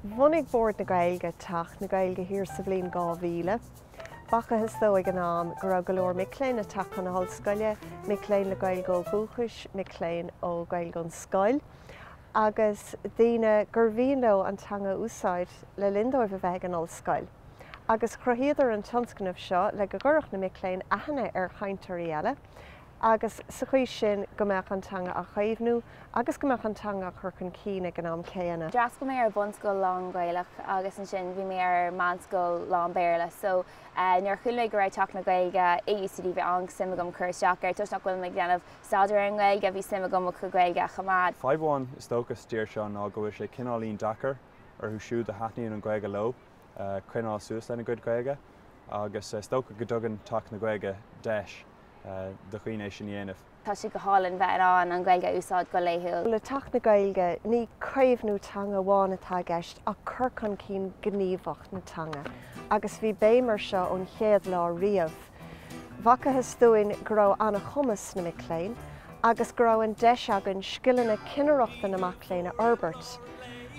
Bhunaigh board na Gaeilge teach na Gaeilge hir sa bhliain 2000. Bacha is dó ag an am go raibh go leor micléin a teach an hallscoile, micléin le Gaeilge ó bhuachais, micléin ó Gaeilge an scoil. Agus daoine gur bhíonn leo an teanga úsáid le lindóibh a bheith an hallscoil. Agus chruthíadar an Tionscnamh seo le go gcuireadh na micléin aithne ar chainteoirí eile. Agus sa chuí sin go mbeadh an teanga a chaomhnú, agus go mbeadh an teanga chur chun cíine an am céanna. Dras go mé ar bunscoil lán Gaeilge agus an sin bhí mé ar manscoil lán Béarla. So nuair chuil mé go raibh teach na Gaeilge UCD bheith an simagam chur isteach ar tuisneach bhfuil mé déanamh staidir an Gaeilge bhí simagam chu Gaeilge chomad. 5-1 is tóchas tíir seo ná go bhfuil sé cinálín Dakar ar thu siúd a haithníonn an Gaeilge lo, cruinál suas lena gcuid Gaeilge, agus tócha go dtugann teach na Gaeilge deis do chuoine sin dhéanamh. Tá si go hálann bheith an Gaeilge úsáid go léithúil. Le teach na Gaeilge ní craomhnú teanga bháin atá gceist ach chur chun cín gníomhacht na teanga. Agus bhí béimar seo ón chéad lá riamh. Bhacha is dúin go raibh anna chumas na micléin, agus go raibh an deis agan scileanna cinneachta na macléine Eorpach.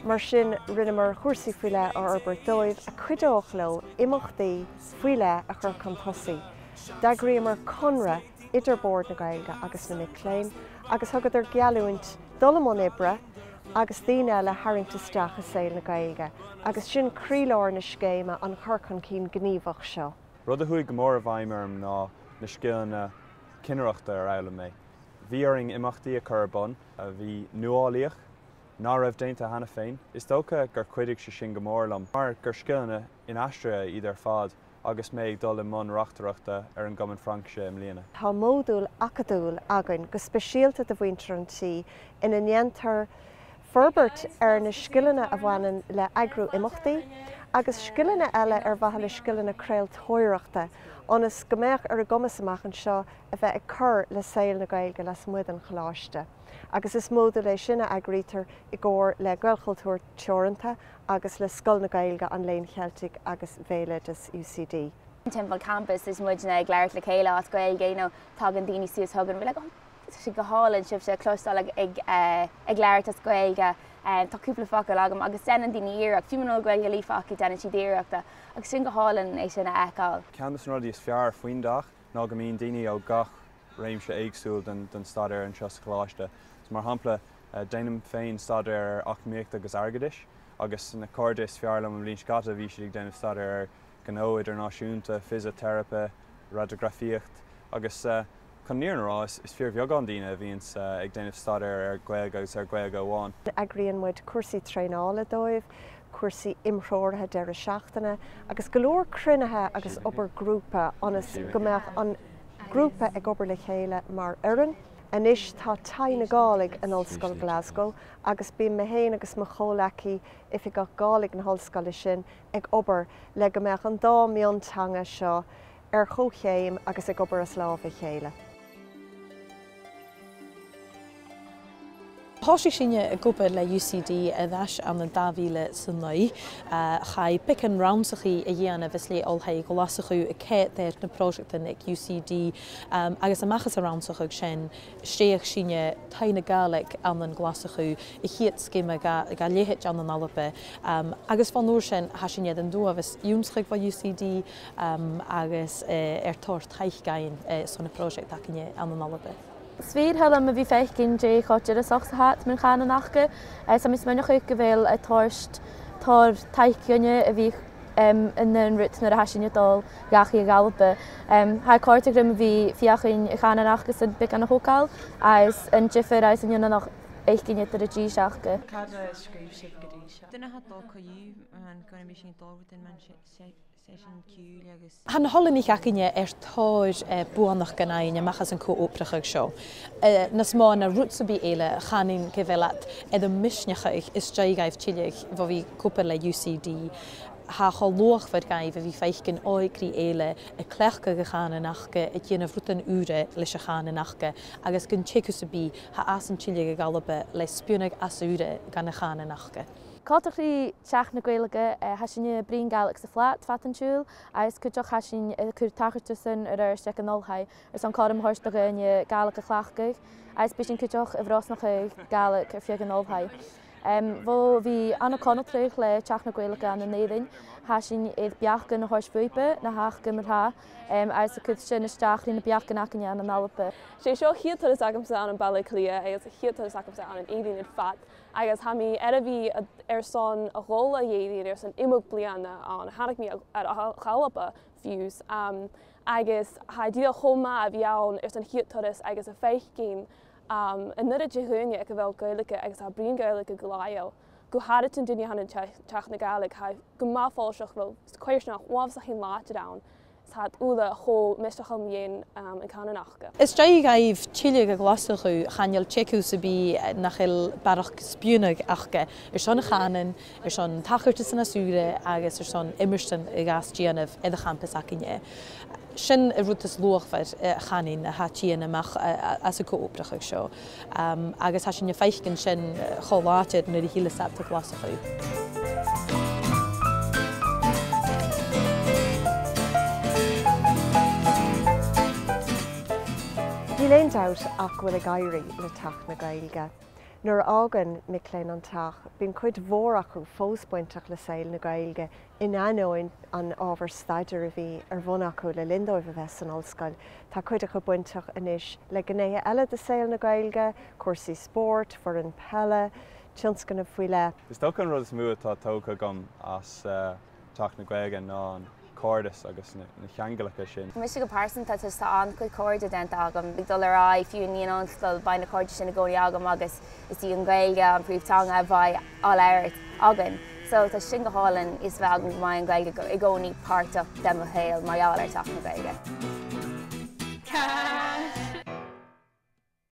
Mar sin rinne mar chuirsaí fuile ar Eorpach dóibh a cuideoch leo imachtaí fuile a chur chun tosaí. D'agriaí mar conra idir board na Gaeilge agus na micléin, agus thugad ar gealúint dolamón ibre, agus daoine eile hairnta isteach a saoil na Gaeilge, agus sin críleáir na scéime an chur chun cín gníomhach seo. Rud a chuig go mór a bhaimmarm ná na scileanna cinneachta ar eile mé. Bhí aring imachtaí a chur bon, a bhí nuálaíoch, ná raibh déanta hena féin. Is tócha gur cuidigh sé sin go mórlam, mar gur scileanna in aistre iad ar fad, agus méid dul in món reachtareachta ar an Gcomann Fraince im líana. Tá módúil acadúil agan go speisialta do bhaintear an tí ina ndeantar forbairt ar na scileanna a bhhaineann le eagrú imachtaí, agus scileanna eile ar bhaithe le scileanna craoltóireachta, ónas go mbeadh ar a gcumas amach an seo a bheith ag cur le saoil na Gaeilge le smuid an choláiste. Agus is módú le sinna eagrítar i gcóir le gailchultúir teoranta agus le scoil na Gaeilge an léon cheiltig agus bhéile des UCD. Timpeall campus is muidna ag leir le chéile as Gaeilge, tá an daoine suas thugann bhfuil si go hálann sibh sé clústal ag leir as Gaeilge. Tá cúpla facail agam agus déanaan daoine iarach, fiúmanó Gaeilge lífacha déanaan siad iarachta, agus sin go hálann é sin eáil. Ceantas rudí is fearr faoin dach ná go mbíonn daoine ó gach réimse éagsúil den staidir an seo choláiste. Mar hampla déanam féin staidir ar 8 agus airgeadis, agus na cordis fearlam am líon scata bhí siad ag déanamh staidir ar gnó idirnáisiúnta, fisiotherape, radiografiacht, agus chun níornará is fear bheagán daoine a bhíonn ag déanamh staidir ar Gaeilge agus ar Gaeilge amháin. Eagraíonn muid cuasaí tréála dóibh, cuasaí imthreoirithe deir seachtaine, agus go leor cruinnithe agus obair grúpa ónas go mbeadh an grúpa ag obair le chéile mar oireann. Anis tá taith na Gaeilge an Ollscoil Glasgow, agus bíonn mo héin agus mo chomhlachaí if i go Gaeilge na hallscoile sin ag obair le go mbeadh an dá mion teanga seo ar chomhchéim agus ag obair a slámh i chéile. Thóisí sinne a gcupa le UCD a bheis an na 2009 cha pic an roundsachaí a dhéanamh is lé olthaí go lasachu a céir na próiseachtain ag UCD agus amachchas a roundsachaigh sin stéoch sinne taithne Gaeilge an an glasachu i chiad scime ga léhéit an an alabe agus fan nuair sin ha sinne an dúhas únschaigh ba UCD agus ar tóir taichgain sonna próiseacht acinne an an alabe. Svír helm a bhí fécinn dé chotir a sochsahat min chana nachge, sa mis muine chuig go bhfuil a tóirst tóir taiiciúne a bhí in an rut na a haisiine dul gachaí a galbe. Ha cóirte grim a bhí fiachinn i chana nachge san bic an na hógáil, as an jifer as an dhéanana nach éiccinne ar a dí seachge. Cada scríb si godí se. Duna hat dul chuú an gona mí sin dulhatain man Han holan ich acinne tóir buannach gannaine machchas an cóóprachaigh seo. Nas má na rútsabí éile chanin gohfuileat a misnecha is dreigaibh tiileach bh bhí cúpa le UCD. Ha choláchhar gaibh a bhí feichcin áicrí éile a cleachcha go chana nachge a dhéanamh rutan úre leis a chana nachge, agus gon tecusabí ha as an tiileach a galbe le spiúnach as úre gan na chana nachge. Cátarí teach na Gaeilge hasinne bríon Gaeilge sa flat fatansúil, agus chuideach hasin chur tachartusan ar ste an olthaid ar san cám thuirsta gaine Gaeilge chhlaachgaigh, agus bí sin chuideach a bhrásnach Gaeilge ar fiag an olthaid. Bhil bhí anna conatréich le teach na Gaeilge an na nédain, há sin iad beachgan na thuirsfuipe na haachga martha, as a cud sin isteach na beachgan ac an an alpa. Sé seo chiatar is agam sa an an bailile clia, agus chiatar is agam sa an éidirn in fat, agus ha mi bhí son a ghóla dhéidir san imog bliana an hánig mi ar chalapa fiús. Agus ha díal chomá a bhí ann san chiatar agus a féich cín in nuad de chuine ag go bhfuil Gaeilge agus a bríon Gaeilge go láil. Go háit an duine han teach na Gaeilge ha go máfáilseach bhfuil chuirsnach uamh a chin láte da. Tá úla cho mistachal mhéin in Cananachga. Is dé gaibh tíile go glasachu chaneal cheú sa bí nachil barach spiúnach achge. Son chanan, son tachirta san asúre agus son immerstan i gas díanamh i a campus acinne. Sin a rutas luachfar chanin a hatíana amach as a cóobrach seo. Agus ha sin feichcin sin choláteid na híle sabta glasachu. Ní léon doubt ach bhfuil a gaiirí le teach na Gaeilge. Nuair ágan miléin an teach, bíonn cuid mhór acu fósbaintach le saoil na Gaeilge in anóin an ábhar staidir a bhí ar bhun acu le lindóibh a bheits an ollscoil. Tá cuid acu buintach inis le gnéthe eile de saoil na Gaeilge, cuasaí sport, for an pelle, Tionscnamh faoi le. Is tócha an rud is mua tá tócha gom as teach na Gaeilge ná an cordis agus na cheangalacha sin. Mis go pásan tá tá an chuid cordide den agam. Bhí dul ará fiú níon anstal bain na cordide sin na gcóí agam agus is í an Gaeilge an príomhtanga bhaid all airt agan. So tá sin go hálan is bheith an mai an Gaeilge i gcónaí páirteach dem a héal maiall ar teach na Gaeilge.